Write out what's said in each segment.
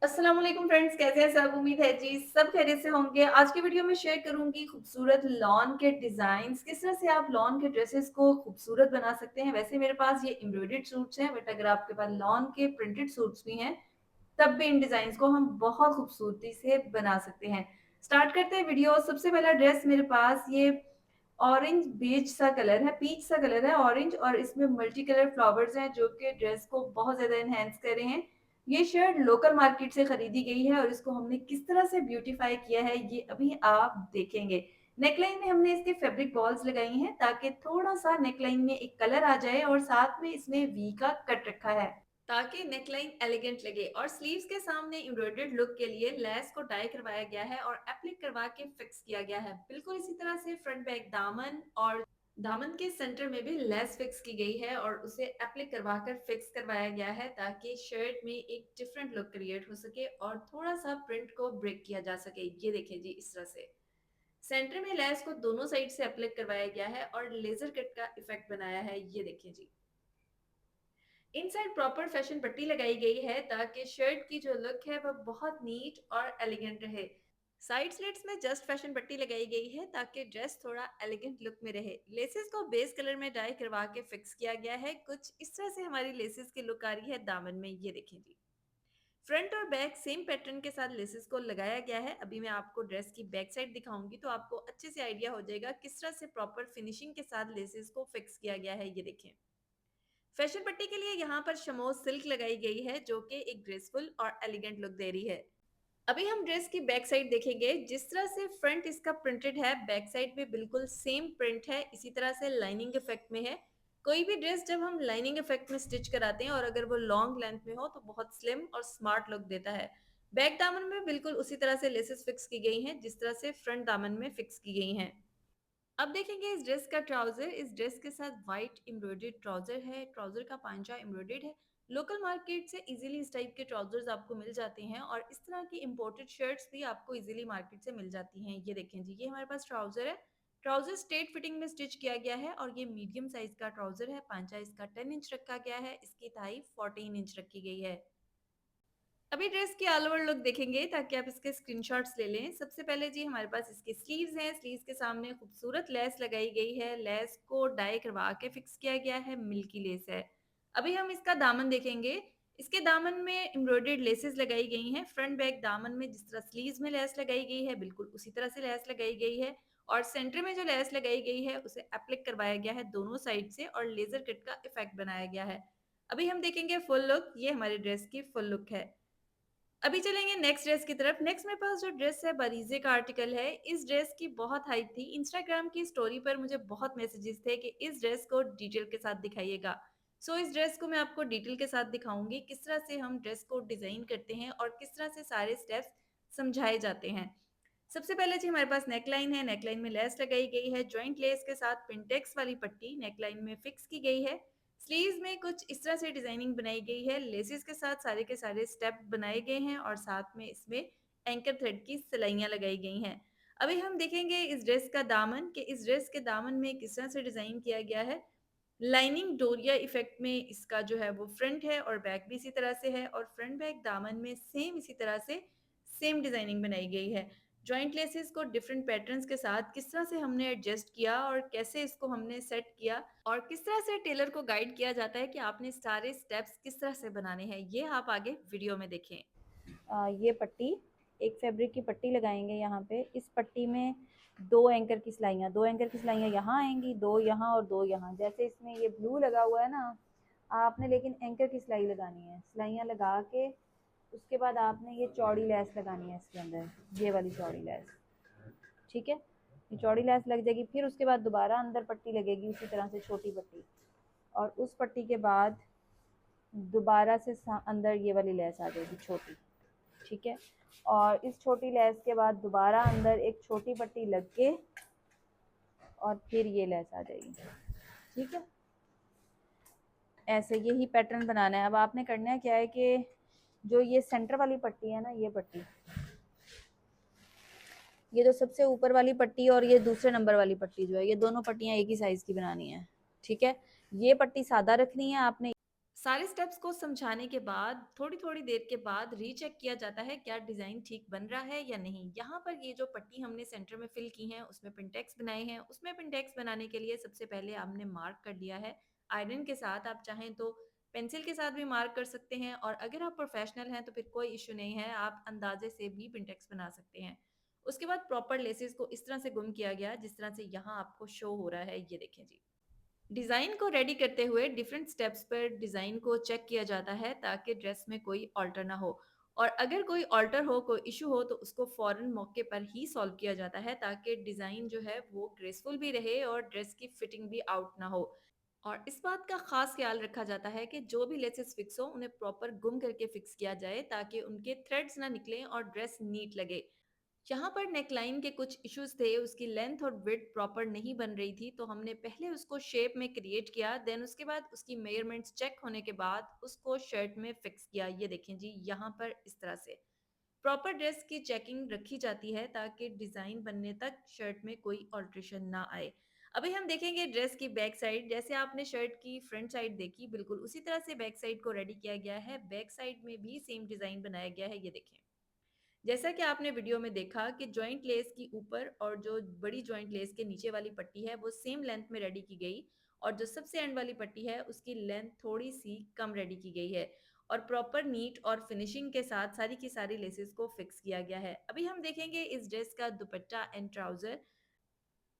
अस्सलाम वालेकुम फ्रेंड्स, कैसे हैं सब? उम्मीद है जी सब खैरियत से होंगे। आज की वीडियो में शेयर करूंगी खूबसूरत लॉन के डिजाइन्स, किस तरह से आप लॉन के ड्रेसेस को खूबसूरत बना सकते हैं। वैसे मेरे पास ये एम्ब्रॉयडर्ड सूट्स हैं, बट अगर आपके पास लॉन के प्रिंटेड सूट्स भी हैं तब भी इन डिजाइन्स को हम बहुत खूबसूरती से बना सकते हैं। स्टार्ट करते हैं वीडियो। सबसे पहला ड्रेस मेरे पास ये ऑरेंज बेज सा कलर है, पीच सा कलर है ऑरेंज, और इसमें मल्टी कलर फ्लावर्स हैं जो कि ड्रेस को बहुत ज्यादा एनहेंस कर रहे हैं। ये शर्ट लोकल मार्केट से खरीदी गई है और इसको हमने किस तरह से ब्यूटीफाई किया है ये अभी आप देखेंगे। नेकलाइन में हमने इसके फैब्रिक बॉल्स लगाई हैं ताकि थोड़ा सा नेकलाइन में एक कलर आ जाए, और साथ में इसमें वी का कट रखा है ताकि नेकलाइन एलिगेंट लगे। और स्लीव्स के सामने एम्ब्रॉयडर्ड लुक के लिए लेस को डाई करवाया गया है और एप्लिक करवा के फिक्स किया गया है। बिल्कुल इसी तरह से फ्रंट बैक दामन और दामन के सेंटर में भी लेस फिक्स की गई है और उसे एप्लिक करवा कर फिक्स करवाया गया है ताकि शर्ट में एक डिफरेंट लुक क्रिएट हो सके और थोड़ा सा प्रिंट को ब्रेक किया जा सके। ये देखें जी, इस तरह से सेंटर में लेस को दोनों साइड से एप्लिक करवाया गया है और लेजर कट का इफेक्ट बनाया है। ये देखें जी, इनसाइड प्रॉपर फैशन पट्टी लगाई गई है ताकि शर्ट की जो लुक है वह बहुत नीट और एलिगेंट रहे। साइड स्लिट्स में जस्ट फैशन पट्टी लगाई गई है ताकि ड्रेस थोड़ा एलिगेंट लुक में रहे। लेसेस को बेस कलर में डाई करवा के फिक्स किया गया है। कुछ इस तरह से हमारी लेसेस की लुक आ रही है दामन में। ये देखें जी, फ्रंट और बैक सेम पैटर्न के साथ लेसेस को लगाया गया है। अभी मैं आपको ड्रेस की बैक साइड दिखाऊंगी तो आपको अच्छे से आइडिया हो जाएगा किस तरह से प्रॉपर फिनिशिंग के साथ लेसेस को फिक्स किया गया है। ये देखें, फैशन पट्टी के लिए यहाँ पर शमोज सिल्क लगाई गई है जो कि एक ग्रेसफुल और एलिगेंट लुक दे रही है। अभी हम ड्रेस की बैक साइड देखेंगे। जिस तरह से फ्रंट इसका प्रिंटेड है, बैक साइड भी बिल्कुल सेम प्रिंट है, इसी तरह से लाइनिंग इफेक्ट में है। कोई भी ड्रेस जब हम लाइनिंग इफेक्ट में स्टिच कराते हैं और अगर वो लॉन्ग लेंथ में हो तो बहुत स्लिम और स्मार्ट लुक देता है। बैक दामन में बिल्कुल उसी तरह से लेसेस फिक्स की गई हैं जिस तरह से फ्रंट दामन में फिक्स की गई हैं। अब देखेंगे इस ड्रेस का ट्राउजर। इस ड्रेस के साथ व्हाइट एम्ब्रॉयडर्ड ट्राउजर है, ट्राउजर का पांचा एम्ब्रॉयडर्ड है। लोकल मार्केट से इजीली इस टाइप के ट्राउजर्स आपको मिल जाते हैं और इस तरह की इंपोर्टेड शर्ट्स भी आपको इजीली मार्केट से मिल जाती हैं। ये देखें जी, ये हमारे पास ट्राउजर है। ट्राउजर स्ट्रेट फिटिंग में स्टिच किया गया है और ये मीडियम साइज का ट्राउजर है। पांचा इसका 10 इंच रखा गया है, इसकी थाई 14 इंच रखी गई है। अभी ड्रेस की ऑल ओवर लुक देखेंगे ताकि आप इसके स्क्रीनशॉट्स ले लें। सबसे पहले जी हमारे पास इसके स्लीव्स हैं। स्लीव्स के सामने खूबसूरत लेस लगाई गई है, लेस को डाई करवा के फिक्स किया गया है, मिल्की लेस है। अभी हम इसका दामन देखेंगे। इसके दामन में एम्ब्रॉयडर्ड लेसेस लगाई गई हैं। फ्रंट बैक दामन में जिस तरह स्लीव्स में लेस लगाई गई है बिल्कुल उसी तरह से लेस लगाई गई है, और सेंटर में जो लेस लगाई गई है उसे एप्लिक करवाया गया है दोनों साइड से और लेजर कट का इफेक्ट बनाया गया है। अभी हम देखेंगे फुल लुक। ये हमारी ड्रेस की फुल लुक है। अभी चलेंगे नेक्स्ट ड्रेस की तरफ। नेक्स्ट मेरे पास जो ड्रेस है बरीजे का आर्टिकल है। इस ड्रेस की बहुत हाइप थी। इंस्टाग्राम की स्टोरी पर मुझे बहुत मैसेजेस थे कि इस ड्रेस को डिटेल के साथ दिखाइएगा। सो इस ड्रेस को मैं आपको डिटेल के साथ दिखाऊंगी किस तरह से हम ड्रेस को डिजाइन करते हैं और किस तरह से सारे स्टेप्स समझाए जाते हैं। सबसे पहले जी हमारे पास नेकलाइन है। नेकलाइन में लेस लगाई गई है, जॉइंट लेस के साथ पिंटेक्स वाली पट्टी नेकलाइन में फिक्स की गई है। स्लीव्स में कुछ इस तरह से डिजाइनिंग बनाई गई है, लेसेस के सारे स्टेप बनाए गए हैं और साथ में इसमें एंकर थ्रेड की सिलाइयाँ लगाई गई हैं। अभी हम देखेंगे इस ड्रेस का दामन कि इस ड्रेस के दामन में किस तरह से डिजाइन किया गया है। लाइनिंग डोरिया इफेक्ट में इसका जो है वो फ्रंट है और बैक भी इसी तरह से है, और फ्रंट बैक दामन में सेम इसी तरह से सेम डिजाइनिंग बनाई गई है। जॉइंट लेसेस को डिफरेंट पैटर्न्स के साथ किस तरह से हमने एडजस्ट किया और कैसे इसको हमने सेट किया और किस तरह से टेलर को गाइड किया जाता है कि आपने सारे स्टेप्स किस तरह से बनाने हैं, ये आप आगे वीडियो में देखें। ये पट्टी एक फैब्रिक की पट्टी लगाएंगे यहाँ पे। इस पट्टी में दो एंकर की सिलाइयाँ यहाँ आएंगी, दो यहाँ और दो यहाँ। जैसे इसमें ये ब्लू लगा हुआ है ना, आपने लेकिन एंकर की सिलाई लगानी है। सिलाइयाँ लगा के उसके बाद आपने ये चौड़ी लैस लगानी है इसके अंदर, ये वाली चौड़ी लैस। ठीक है, ये चौड़ी लैस लग जाएगी। फिर उसके बाद दोबारा अंदर पट्टी लगेगी उसी तरह से छोटी पट्टी, और उस पट्टी के बाद दोबारा से अंदर ये वाली लैस आ जाएगी छोटी। ठीक है, और इस छोटी लेस के बाद दोबारा अंदर एक छोटी पट्टी लग के और फिर ये लेस आ जाएगी। ठीक है, ऐसे यही पैटर्न बनाना है। अब आपने करना है क्या है कि जो ये सेंटर वाली पट्टी है ना, ये पट्टी, ये जो सबसे ऊपर वाली पट्टी और ये दूसरे नंबर वाली पट्टी जो है, ये दोनों पट्टियां एक ही साइज की बनानी है। ठीक है, ये पट्टी सादा रखनी है आपने। सारे स्टेप्स को समझाने के बाद थोड़ी-थोड़ी देर के बाद रीचेक किया जाता है क्या डिज़ाइन ठीक बन रहा है या नहीं। यहाँ पर ये जो पट्टी हमने सेंटर में फिल की हैं, उसमें पिनटेक्स बनाए हैं। उसमें पिनटेक्स बनाने के लिए सबसे पहले हमने मार्क कर लिया है आयरन के साथ। आप चाहें तो पेंसिल के साथ भी मार्क कर सकते हैं और अगर आप प्रोफेशनल हैं तो फिर कोई इश्यू नहीं है, आप अंदाज़े से भी पिनटेक्स बना सकते हैं। उसके बाद प्रॉपर लेसेस को इस तरह से गुम किया गया जिस तरह से यहाँ आपको शो हो रहा है, ये देखें जी। डिज़ाइन को रेडी करते हुए डिफरेंट स्टेप्स पर डिज़ाइन को चेक किया जाता है ताकि ड्रेस में कोई ऑल्टर ना हो और अगर कोई ऑल्टर हो, कोई इशू हो तो उसको फ़ौरन मौके पर ही सॉल्व किया जाता है ताकि डिज़ाइन जो है वो ग्रेसफुल भी रहे और ड्रेस की फिटिंग भी आउट ना हो। और इस बात का ख़ास ख़्याल रखा जाता है कि जो भी लेसेस फिक्स हो उन्हें प्रॉपर गुम करके फिक्स किया जाए ताकि उनके थ्रेड्स ना निकलें और ड्रेस नीट लगे। यहाँ पर नेकलाइन के कुछ इश्यूज थे, उसकी लेंथ और विड्थ प्रॉपर नहीं बन रही थी, तो हमने पहले उसको शेप में क्रिएट किया, देन उसके बाद उसकी मेजरमेंट्स चेक होने के बाद उसको शर्ट में फिक्स किया। ये देखें जी, यहाँ पर इस तरह से प्रॉपर ड्रेस की चेकिंग रखी जाती है ताकि डिज़ाइन बनने तक शर्ट में कोई ऑल्ट्रेशन ना आए। अभी हम देखेंगे ड्रेस की बैक साइड। जैसे आपने शर्ट की फ्रंट साइड देखी, बिल्कुल उसी तरह से बैक साइड को रेडी किया गया है। बैक साइड में भी सेम डिज़ाइन बनाया गया है, ये देखें। जैसा कि आपने वीडियो में देखा कि जॉइंट लेस की ऊपर और जो बड़ी जॉइंट लेस के नीचे वाली पट्टी है वो सेम लेंथ में रेडी की गई और जो सबसे एंड वाली पट्टी है उसकी लेंथ थोड़ी सी कम रेडी की गई है और प्रॉपर नीट और फिनिशिंग के साथ सारी की सारी लेसेस को फिक्स किया गया है। अभी हम देखेंगे इस ड्रेस का दुपट्टा एंड ट्राउजर।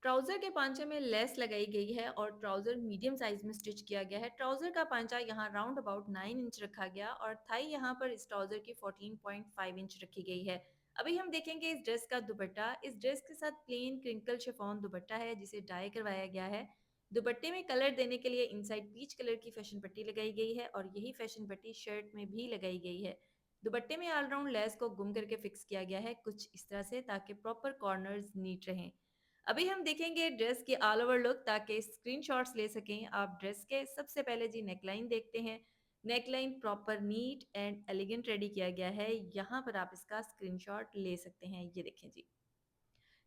ट्राउज़र के पांचे में लेस लगाई गई है और ट्राउज़र मीडियम साइज़ में स्टिच किया गया है। ट्राउज़र का पांचा यहाँ राउंड अबाउट 9 इंच रखा गया और थाई यहाँ पर इस ट्राउज़र की 14.5 इंच रखी गई है। अभी हम देखेंगे इस ड्रेस का दुपट्टा। इस ड्रेस के साथ प्लेन क्रिंकल शिफॉन दुपट्टा है जिसे डाई करवाया गया है। दुपट्टे में कलर देने के लिए इनसाइड पीच कलर की फैशन पट्टी लगाई गई है और यही फैशन पट्टी शर्ट में भी लगाई गई है। दुपट्टे में ऑलराउंड लेस को गुम करके फिक्स किया गया है कुछ इस तरह से ताकि प्रॉपर कॉर्नर्स नीट रहें। अभी हम देखेंगे ड्रेस की ऑल ओवर लुक ताकि स्क्रीनशॉट्स ले सकें आप ड्रेस के। सबसे पहले जी नेकलाइन देखते हैं। Neckline proper neat and elegant ready किया गया है। यहाँ पर आप इसका स्क्रीनशॉट ले सकते हैं, ये देखें जी।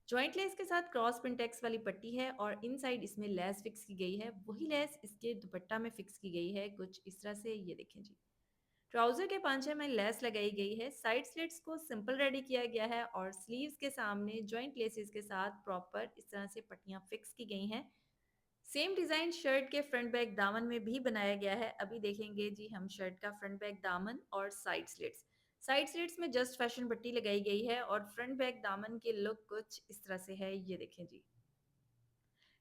जॉइंट लेस के साथ क्रॉस पिनटेक्स वाली पट्टी है और इनसाइड इसमें लेस फिक्स की गई है। वही लेस इसके दुपट्टा में फिक्स की गई है कुछ इस तरह से, ये देखें जी। ट्राउजर के पांचे में लेस लगाई गई है। साइड स्लिट्स को सिंपल रेडी किया गया है और स्लीव्स के सामने जॉइंट लेसेस के साथ प्रॉपर इस तरह से पट्टियां फिक्स की गई हैं। सेम डिजाइन शर्ट के फ्रंट बैक दामन में भी बनाया गया है। अभी देखेंगे जी हम शर्ट का फ्रंट बैक दामन और साइड स्लिट्स। साइड स्लिट्स में जस्ट फैशन पट्टी लगाई गई है और फ्रंट बैक दामन की लुक कुछ इस तरह से है, ये देखें जी।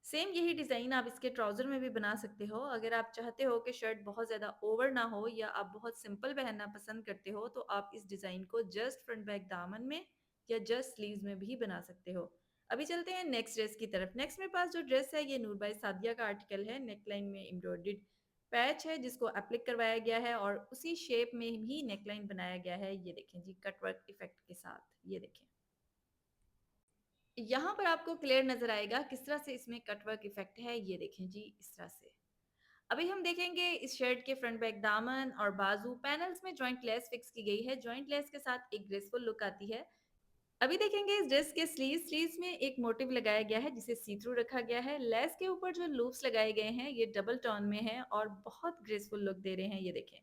सेम यही डिज़ाइन आप इसके ट्राउज़र में भी बना सकते हो। अगर आप चाहते हो कि शर्ट बहुत ज़्यादा ओवर ना हो या आप बहुत सिंपल पहनना पसंद करते हो तो आप इस डिज़ाइन को जस्ट फ्रंट बैक दामन में या जस्ट स्लीव्स में भी बना सकते हो। अभी चलते हैं नेक्स्ट ड्रेस की तरफ। नेक्स्ट मेरे पास जो ड्रेस है ये नूर बाई सादिया का आर्टिकल है। नेकलाइन में एम्ब्रॉयडर्ड पैच है जिसको एप्लिक करवाया गया है और उसी शेप में भी नेकलाइन बनाया गया है। ये देखें जी, कट वर्क इफेक्ट के साथ, ये देखें। यहाँ पर आपको क्लियर नज़र आएगा किस तरह से इसमें कटवर्क इफ़ेक्ट है, ये देखें जी इस तरह से। अभी हम देखेंगे इस शर्ट के फ्रंट बैक दामन और बाजू पैनल्स में जॉइंट लेस फिक्स की गई है। जॉइंट लेस के साथ एक ग्रेसफुल लुक आती है। अभी देखेंगे इस ड्रेस के स्लीव्स में एक मोटिव लगाया गया है जिसे सी थ्रू रखा गया है। लेस के ऊपर जो लूप्स लगाए गए हैं ये डबल टोन में है और बहुत ग्रेसफुल लुक दे रहे हैं, ये देखें।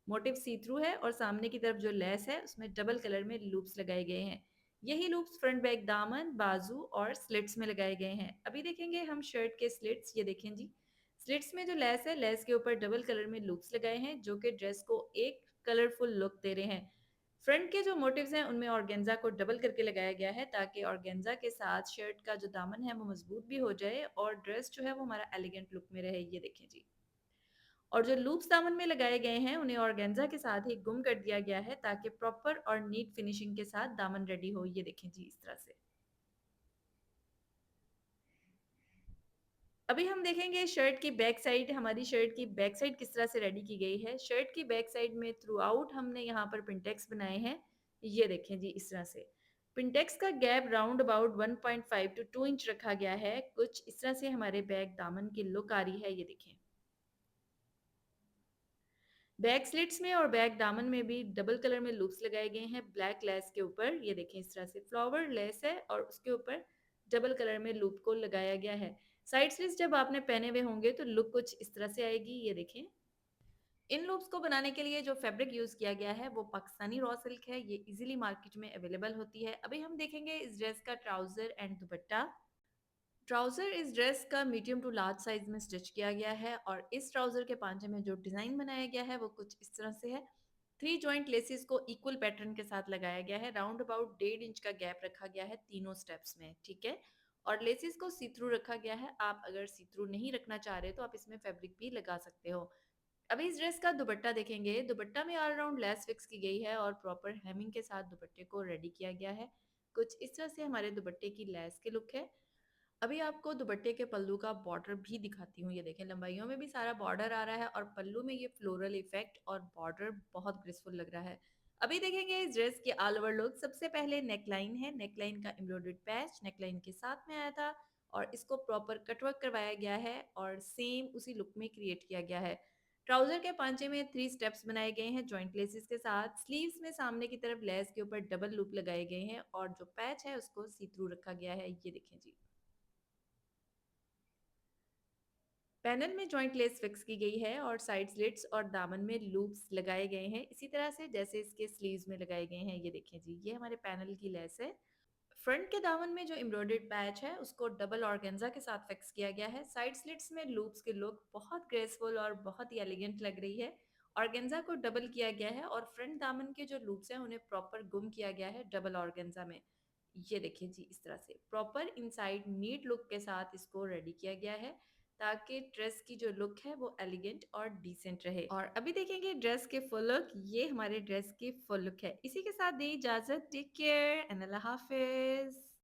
मोटिव सी थ्रू है और सामने की तरफ जो लेस है उसमें डबल कलर में लूप्स लगाए गए हैं। यही लूप्स फ्रंट बैक दामन, बाजू और स्लिट्स में लगाए गए हैं। अभी देखेंगे हम शर्ट के स्लिट्स, ये देखें जी। स्लिट्स में जो लेस है, लेस के ऊपर डबल कलर में लूप्स लगाए हैं जो कि ड्रेस को एक कलरफुल लुक दे रहे हैं। फ्रंट के जो मोटिव्स हैं उनमें ऑर्गेन्जा को डबल करके लगाया गया है ताकि ऑर्गेन्जा के साथ शर्ट का जो दामन है वो मजबूत भी हो जाए और ड्रेस जो है वो हमारा एलिगेंट लुक में रहे, ये देखें जी। और जो लूप्स दामन में लगाए गए हैं उन्हें ऑर्गेन्जा के साथ ही गुम कर दिया गया है ताकि प्रॉपर और नीट फिनिशिंग के साथ दामन रेडी हो, ये देखें जी इस तरह से। अभी हम देखेंगे शर्ट की बैक साइड। हमारी शर्ट की बैक साइड किस तरह से रेडी की गई है। शर्ट की बैक साइड में थ्रू आउट हमने यहाँ पर पिंटेक्स बनाए हैं, ये देखें जी इस तरह से। पिंटेक्स का gap round about 1.5 to 2 inch रखा गया है। कुछ इस तरह से हमारे बैक दामन की लुक आ रही है, ये देखें। बैक स्लिट्स में और बैक दामन में भी डबल कलर में लूप्स लगाए गए हैं ब्लैक लेस के ऊपर, ये देखें इस तरह से। फ्लावर लेस है और उसके ऊपर डबल कलर में लूप को लगाया गया है। साइड स्लिट्स जब आपने पहने हुए होंगे तो लुक कुछ इस तरह से आएगी, ये देखें। इन लूप्स को बनाने के लिए जो फैब्रिक यूज़ किया गया है वो पाकिस्तानी रॉ सिल्क है। ये इज़िली मार्केट में अवेलेबल होती है। अभी हम देखेंगे इस ड्रेस का ट्राउज़र एंड दुपट्टा। ट्राउज़र इस ड्रेस का मीडियम टू लार्ज साइज़ में स्टिच किया गया है और इस ट्राउज़र के पांचे में जो डिज़ाइन बनाया गया है वो कुछ इस तरह से है। 3 जॉइंट लेसेस को इक्वल पैटर्न के साथ लगाया गया है। राउंड अबाउट 1.5 इंच का गैप रखा गया है तीनों स्टेप्स में, ठीक है? और लेसेस को सी थ्रू रखा गया है। आप अगर सी थ्रू नहीं रखना चाह रहे तो आप इसमें फैब्रिक भी लगा सकते हो। अभी इस ड्रेस का दुपट्टा देखेंगे। दुपट्टा में ऑल राउंड लेस फिक्स की गई है और प्रॉपर हेमिंग के साथ दुपट्टे को रेडी किया गया है। कुछ इस तरह से हमारे दुपट्टे की लेस की लुक है। अभी आपको दुपट्टे के पल्लू का बॉर्डर भी दिखाती हूँ। ये देखें, लंबाइयों में भी सारा बॉर्डर आ रहा है और पल्लू में ये फ्लोरल इफेक्ट और बॉर्डर बहुत ग्रेसफुल लग रहा है। अभी देखेंगे इस ड्रेस की ऑल ओवर लुक। सबसे पहले नेकलाइन है। नेकलाइन का एम्ब्रॉयडर्ड पैच नेकलाइन के साथ में आया था और इसको प्रॉपर कटवर्क करवाया गया है और सेम उसी लुक में क्रिएट किया गया है। ट्राउजर के पांचे में 3 स्टेप्स बनाए गए हैं जॉइंट लेसेस के साथ। स्लीव्स में सामने की तरफ लेस के ऊपर डबल लूप लगाए गए हैं और जो पैच है उसको सी थ्रू रखा गया है। ये देखें जी। पैनल में जॉइंट लेस फिक्स की गई है और साइड स्लिट्स और दामन में लूप्स लगाए गए हैं इसी तरह से जैसे इसके स्लीव्स में लगाए गए हैं। ये देखें जी, ये हमारे पैनल की लेस है। फ्रंट के दामन में जो एम्ब्रॉयडर्ड पैच है उसको डबल ऑर्गेन्जा के साथ फिक्स किया गया है। साइड स्लिट्स में लूप्स के लुक बहुत ग्रेसफुल और बहुत ही एलिगेंट लग रही है। ऑर्गेन्जा को डबल किया गया है और फ्रंट दामन के जो लूप्स हैं उन्हें प्रॉपर गुम किया गया है डबल ऑर्गेन्जा में। ये देखिए जी, इस तरह से प्रॉपर इनसाइड नीट लुक के साथ इसको रेडी किया गया है ताकि ड्रेस की जो लुक है वो एलिगेंट और डिसेंट रहे। और अभी देखेंगे ड्रेस के फुल लुक। ये हमारे ड्रेस की फुल लुक है। इसी के साथ दी इजाजत। टेक केयर एंड अल्लाह हाफिज।